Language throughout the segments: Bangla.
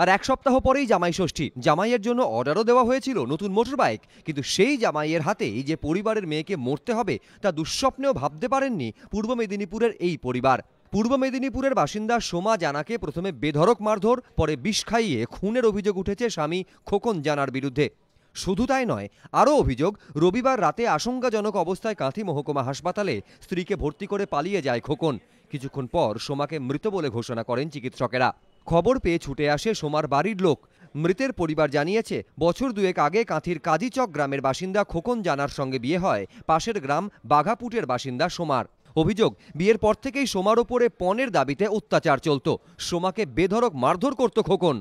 আর এক সপ্তাহ পরেই জামাই ষষ্ঠী। জামাইয়ের জন্য অর্ডারও দেওয়া হয়েছিল নতুন মোটর বাইক, কিন্তু সেই জামাইয়ের হাতেই যে পরিবারের মেয়েকে মরতে হবে তা দুঃস্বপ্নেও ভাবতে পারেননি পূর্ব মেদিনীপুরের এই পরিবার। পূর্ব মেদিনীপুরের বাসিন্দা সোমা জানাকে প্রথমে বেধড়ক মারধর, পরে বিষ খাইয়ে খুনের অভিযোগ উঠেছে স্বামী খোকন জানার বিরুদ্ধে। শুধু তাই নয়, আরও অভিযোগ, রবিবার রাতে আশঙ্কাজনক অবস্থায় কাঁথি মহকুমা হাসপাতালে স্ত্রীকে ভর্তি করে পালিয়ে যায় খোকন। কিছুক্ষণ পর সোমাকে মৃত বলে ঘোষণা করেন চিকিৎসকেরা। খবর পেয়ে ছুটে আসে সোমার বাড়ির লোক। মৃতের পরিবার জানিয়েছে, বছর দুয়েক আগে কাঁথির কাজীচক গ্রামের বাসিন্দা খোকন জানার সঙ্গে বিয়ে হয় পাশের গ্রাম বাঘাপুটের বাসিন্দা সোমার। অভিযোগ, বিয়ের পর থেকেই সোমার ওপরে পণের দাবিতে অত্যাচার চলত। সোমাকে বেধড়ক মারধর করত খোকন।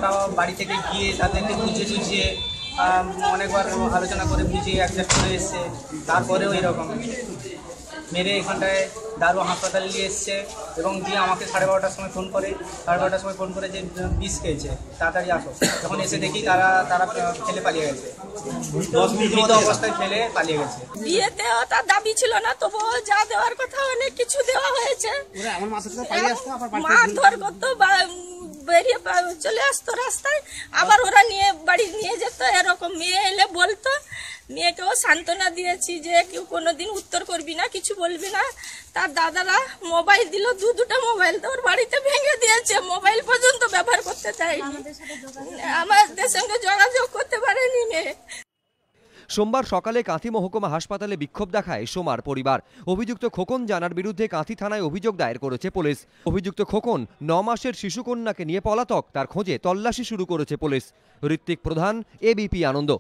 বাবা বাড়ি থেকে গিয়ে তাদেরকে বুঝিয়ে অনেকবার আলোচনা করে বুঝিয়ে অ্যাকসেপ্ট করে এসছে, তারপরেও এরকম মেরে এখানটায় দারু হাসপাতালে নিয়ে এসছে এবং দিয়ে আমাকে 12:30টার সময় ফোন করে যে বিষ খেয়েছে, তাড়াতাড়ি আসো। যখন এসে দেখি তারা ফেলে পালিয়ে গেছে, 10 মিনিট অবস্থায় ফেলে পালিয়ে গেছে। বিয়েতে তার দাবি ছিল না, তবু যা দেওয়ার কথা অনেক কিছু দেওয়া হয়েছে। মারধর করতো, বেরিয়ে চলে আসতো রাস্তায়, আবার ওরা নিয়ে বাড়ি নিয়ে যেত। এরকম মেয়ে এলে বলতো, মেয়েকেও সান্ত্বনা দিয়েছি যে কেউ কোনোদিন উত্তর করবি না, কিছু বলবি না। তার দাদারা মোবাইল দিল, দুটো মোবাইল তো ওর বাড়িতে ভেঙে দিয়েছে, মোবাইল পর্যন্ত ব্যবহার করতে চায়নি, আমাদের সঙ্গে যোগাযোগ করতে পারেনি মেয়ে। সোমবার সকালে কাঁথি মহকুমা হাসপাতালে বিক্ষোভ দেখায় সোমার পরিবার। অভিযুক্ত খোকন জানার বিরুদ্ধে কাঁথি থানায় অভিযোগ দায়ের করেছে পুলিশ। অভিযুক্ত খোকন 9 মাসের শিশুকন্যাকে নিয়ে পলাতক, তার খোঁজে তল্লাশি শুরু করেছে পুলিশ। ঋত্বিক প্রধান, এবিপি আনন্দ।